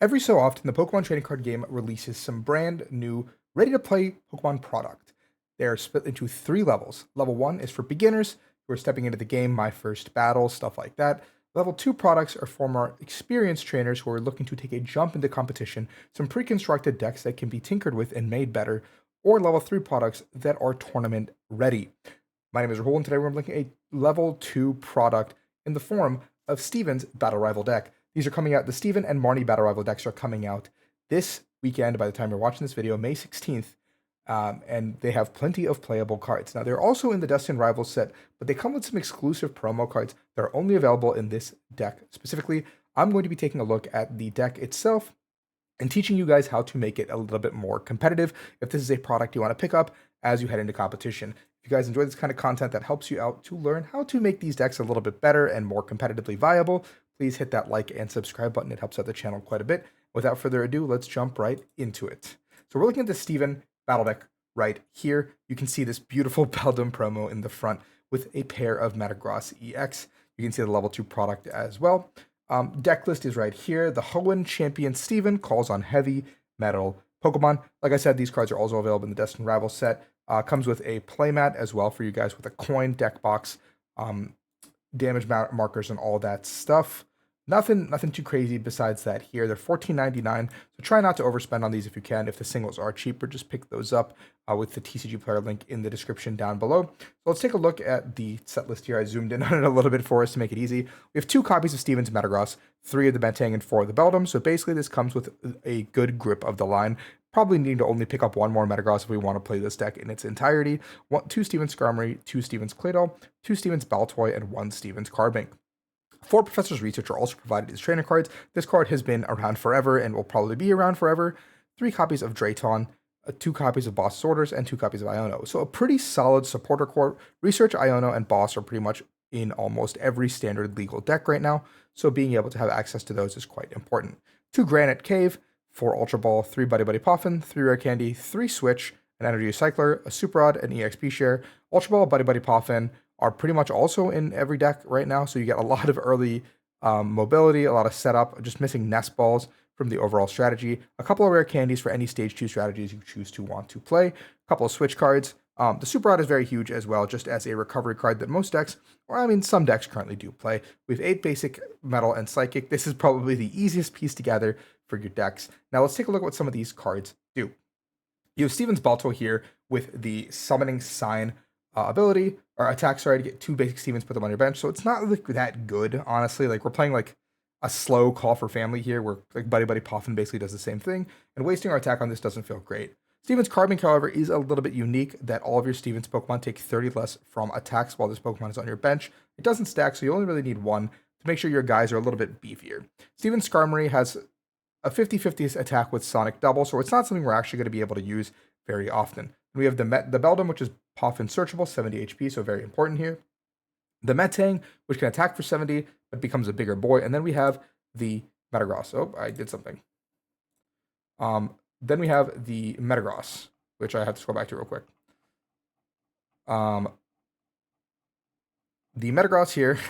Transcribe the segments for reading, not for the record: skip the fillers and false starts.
Every so often, the Pokemon trading card game releases some brand new, ready to play Pokemon product. They're split into three levels. Level one is for beginners who are stepping into the game, my first battle, stuff like that. Level two products are for more experienced trainers who are looking to take a jump into competition, some pre constructed decks that can be tinkered with and made better, or level three products that are tournament ready. My name is Rahul, and today we're looking at a level 2 product in the form of Steven's Battle Rival deck. These are coming out, the Steven and Marnie Battle Rival decks are coming out this weekend by the time you're watching this video, May 16th, and they have plenty of playable cards. Now, they're also in the Dustin Rivals set, but they come with some exclusive promo cards that are only available in this deck. Specifically, I'm going to be taking a look at the deck itself and teaching you guys how to make it a little bit more competitive if this is a product you want to pick up as you head into competition. If you guys enjoy this kind of content that helps you out to learn how to make these decks a little bit better and more competitively viable, please hit that like and subscribe button. It helps out the channel quite a bit. Without further ado, let's jump right into it. So we're looking at the Steven battle deck right here. You can see this beautiful Beldum promo in the front with a pair of Metagross EX. You can see the level 2 product as well. Deck list is right here. The Hoenn Champion Steven calls on heavy metal Pokemon. Like I said, these cards are also available in the Destined Rival set. Comes with a playmat as well for you guys with a coin, deck box, damage markers, and all that stuff. Nothing too crazy besides that here. They're $14.99, so try not to overspend on these if you can. If the singles are cheaper, just pick those up with the TCG player link in the description down below. So let's take a look at the set list here. I zoomed in on it a little bit for us to make it easy. We have 2 copies of Steven's Metagross, 3 of the Metang, and 4 of the Beldum. So basically this comes with a good grip of the line. Probably need to only pick up 1 more Metagross if we want to play this deck in its entirety. 2 Steven's Skarmory, 2 Steven's Claydol, 2 Steven's Baltoy, and 1 Steven's Carbink. 4 Professor's Research are also provided as trainer cards. This card has been around forever and will probably be around forever. 3 copies of Drayton, 2 copies of Boss's Orders, and 2 copies of Iono. So a pretty solid supporter core. Research, Iono, and Boss are pretty much in almost every standard legal deck right now, so being able to have access to those is quite important. 2 Granite Cave, 4 Ultra Ball, 3 Buddy Buddy Puffin, 3 Rare Candy, 3 Switch, an Energy Recycler, a Super Rod, an EXP Share. Ultra Ball, Buddy Buddy Puffin are pretty much also in every deck right now, so you get a lot of early mobility, a lot of setup, just missing Nest Balls from the overall strategy, a couple of Rare Candies for any Stage 2 strategies you choose to want to play, a couple of Switch cards. The Super Rod is very huge as well, just as a recovery card that most decks, or I mean some decks currently do play. We have 8 basic, Metal, and Psychic. This is probably the easiest piece together for your decks. Now let's take a look at what some of these cards do. You have Steven's Balto here with the Summoning Sign ability, or attack, sorry, to get 2 basic Stevens, put them on your bench. So it's not like that good, honestly. Like, we're playing like a slow Call for Family here, where like Buddy Buddy Puffin basically does the same thing, and wasting our attack on this doesn't feel great. Steven's Carbink, however, is a little bit unique, that all of your Steven's Pokemon take 30 less from attacks while this Pokemon is on your bench. It doesn't stack, so you only really need 1 to make sure your guys are a little bit beefier. Steven's Skarmory has a 50-50 attack with Sonic Double, so it's not something we're actually going to be able to use very often. And we have the Beldum, which is Puffin searchable, 70 HP, so very important here. The Metang, which can attack for 70, but becomes a bigger boy. And then we have the Metagross. Oh, I did something. Then we have the Metagross, which I have to scroll back to real quick. The Metagross here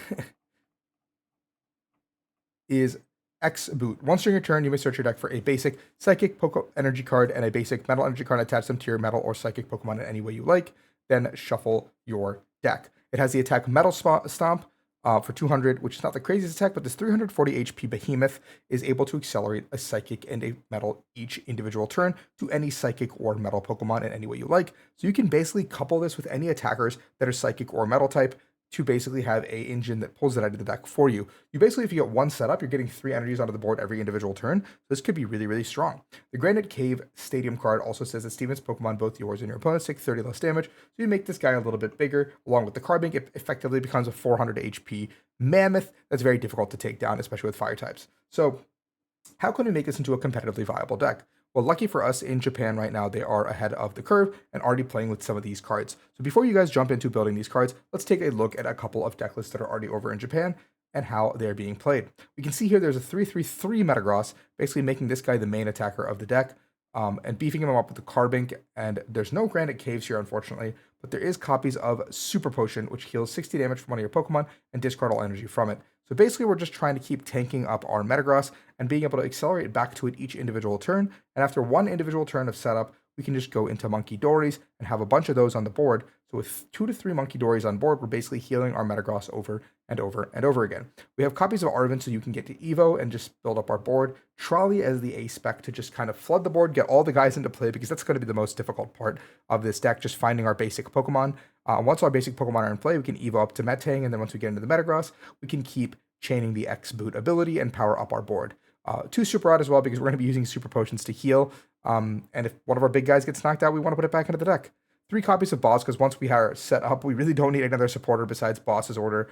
is X Boot. Once during your turn, you may search your deck for a basic Psychic Poke Energy card and a basic Metal Energy card, and attach them to your Metal or Psychic Pokemon in any way you like. Then shuffle your deck. It has the attack Metal Stomp for 200, which is not the craziest attack, but this 340 HP Behemoth is able to accelerate a Psychic and a Metal each individual turn to any Psychic or Metal Pokemon in any way you like. So you can basically couple this with any attackers that are Psychic or Metal type to basically have a engine that pulls it out of the deck for you. You basically, if you get 1 setup, you're getting 3 energies onto the board every individual turn. This could be really, really strong. The Granite Cave Stadium card also says that Steven's Pokemon, both yours and your opponent's, take 30 less damage. So you make this guy a little bit bigger. Along with the Carbink, it effectively becomes a 400 HP mammoth that's very difficult to take down, especially with fire types. So how can we make this into a competitively viable deck? Well, lucky for us, in Japan right now, they are ahead of the curve and already playing with some of these cards. So before you guys jump into building these cards, let's take a look at a couple of deck lists that are already over in Japan and how they're being played. We can see here there's a 3-3-3 Metagross, basically making this guy the main attacker of the deck, and beefing him up with the Carbink. And there's no Granite Caves here, unfortunately, but there is copies of Super Potion, which heals 60 damage from one of your Pokemon and discard all energy from it. So basically, we're just trying to keep tanking up our Metagross and being able to accelerate back to it each individual turn. And after one individual turn of setup, we can just go into Monkey Dories and have a bunch of those on the board. So with 2 to 3 Monkey Dories on board, we're basically healing our Metagross over and over and over again. We have copies of Arven so you can get to Evo and just build up our board. Trolley as the A spec to just kind of flood the board, get all the guys into play, because that's going to be the most difficult part of this deck, just finding our basic Pokemon. Once our basic Pokemon are in play, we can Evo up to Metang, and then once we get into the Metagross, we can keep chaining the X-Boot ability and power up our board. 2 Super Rod as well, because we're going to be using Super Potions to heal. And if one of our big guys gets knocked out, we want to put it back into the deck. 3 copies of Boss, because once we are set up, we really don't need another supporter besides Boss's Order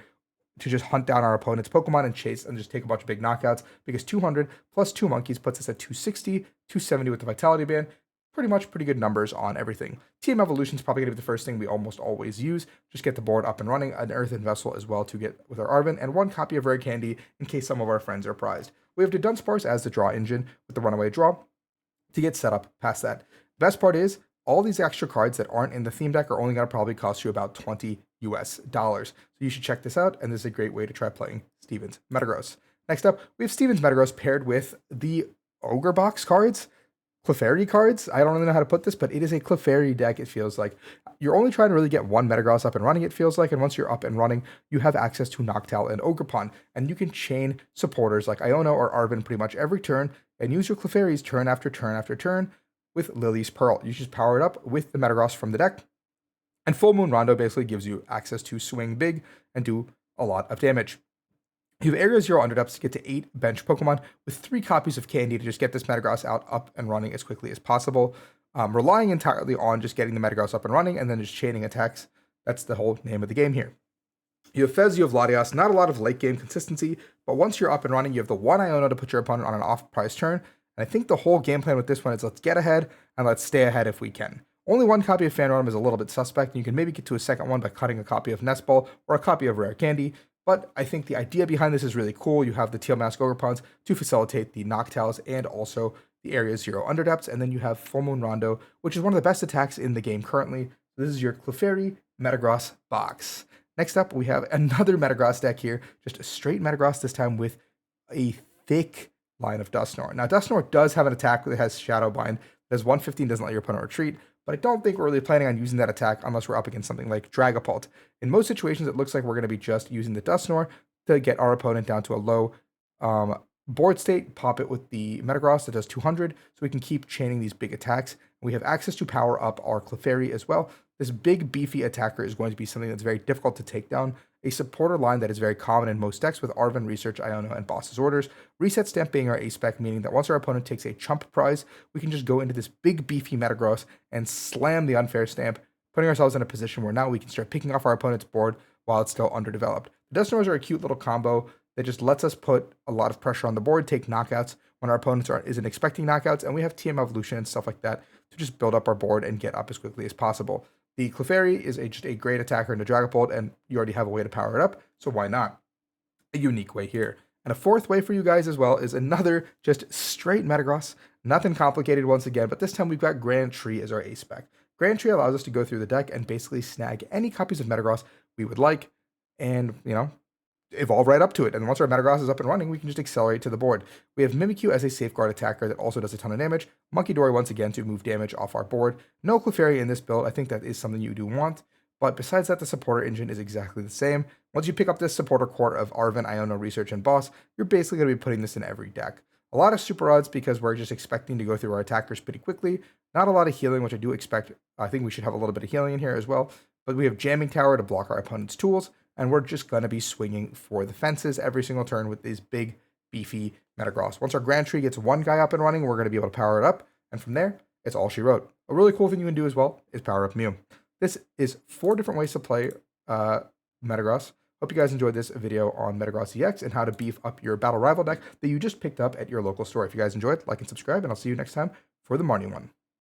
to just hunt down our opponent's Pokemon and chase and just take a bunch of big knockouts, because 200 plus 2 monkeys puts us at 260, 270 with the Vitality Band. Pretty good numbers on everything. TM Evolution is probably going to be the first thing we almost always use. Just get the board up and running, an Earthen Vessel as well to get with our Arven, and 1 copy of Rare Candy in case some of our friends are prized. We have the Dunsparce as the draw engine with the Runaway Draw to get set up past that. Best part is, all these extra cards that aren't in the theme deck are only going to probably cost you about $20 US. So you should check this out, and this is a great way to try playing Steven's Metagross. Next up, we have Steven's Metagross paired with the Ogre Box cards, Clefairy cards. I don't really know how to put this, but it is a Clefairy deck, it feels like. You're only trying to really get one Metagross up and running, it feels like, and once you're up and running, you have access to Noctowl and Ogerpon, and you can chain supporters like Iono or Arven pretty much every turn, and use your Clefairies turn after turn after turn with Lily's Pearl. You just power it up with the Metagross from the deck, and Full Moon Rondo basically gives you access to swing big and do a lot of damage. You have Area 0 Underdepths to get to 8 bench Pokemon with 3 copies of Candy to just get this Metagross out, up and running as quickly as possible. Relying entirely on just getting the Metagross up and running and then just chaining attacks. That's the whole name of the game here. You have Fez, you have Latias, not a lot of late game consistency, but once you're up and running, you have the 1 Iono to put your opponent on an off-prize turn. And I think the whole game plan with this one is let's get ahead and let's stay ahead if we can. Only 1 copy of Phantom is a little bit suspect, and you can maybe get to a second one by cutting a copy of Nestball or a copy of Rare Candy. But I think the idea behind this is really cool. You have the Teal Mask Ogerpons to facilitate the Noctowls and also the Area 0 Underdepths. And then you have Full Moon Rondo, which is one of the best attacks in the game currently. This is your Clefairy Metagross box. Next up, we have another Metagross deck here. Just a straight Metagross, this time with a thick line of Dusknoir. Now, Dusknoir does have an attack that has Shadow Bind. It has 115, doesn't let your opponent retreat. But I don't think we're really planning on using that attack unless we're up against something like Dragapult. In most situations, it looks like we're going to be just using the Dusknoir to get our opponent down to a low board state, pop it with the Metagross that does 200, so we can keep chaining these big attacks. We have access to power up our Clefairy as well. This big, beefy attacker is going to be something that's very difficult to take down. A supporter line that is very common in most decks with Arven, Research, Iono, and Boss's Orders. Reset Stamp being our A-Spec, meaning that once our opponent takes a chump prize, we can just go into this big, beefy Metagross and slam the Unfair Stamp, putting ourselves in a position where now we can start picking off our opponent's board while it's still underdeveloped. The Dusknoirs are a cute little combo that just lets us put a lot of pressure on the board, take knockouts when our opponents isn't expecting knockouts, and we have TM Evolution and stuff like that to just build up our board and get up as quickly as possible. The Clefairy is just a great attacker into Dragapult, and you already have a way to power it up, so why not? A unique way here. And a fourth way for you guys as well is another just straight Metagross. Nothing complicated once again, but this time we've got Grand Tree as our A-Spec. Grand Tree allows us to go through the deck and basically snag any copies of Metagross we would like, and, evolve right up to it. And once our Metagross is up and running, we can just accelerate to the board. We have Mimikyu as a safeguard attacker that also does a ton of damage. Monkey Dory once again to move damage off our board. No Clefairy in this build. I think that is something you do want. But besides that, the supporter engine is exactly the same. Once you pick up this supporter core of Arven, Iono, Research, and Boss, you're basically going to be putting this in every deck. A lot of super odds because we're just expecting to go through our attackers pretty quickly. Not a lot of healing, which I do expect. I think we should have a little bit of healing in here as well. But we have Jamming Tower to block our opponent's tools. And we're just going to be swinging for the fences every single turn with these big, beefy Metagross. Once our Grand Tree gets one guy up and running, we're going to be able to power it up. And from there, it's all she wrote. A really cool thing you can do as well is power up Mew. This is 4 different ways to play Metagross. Hope you guys enjoyed this video on Metagross EX and how to beef up your battle rival deck that you just picked up at your local store. If you guys enjoyed, like and subscribe, and I'll see you next time for the Marnie one.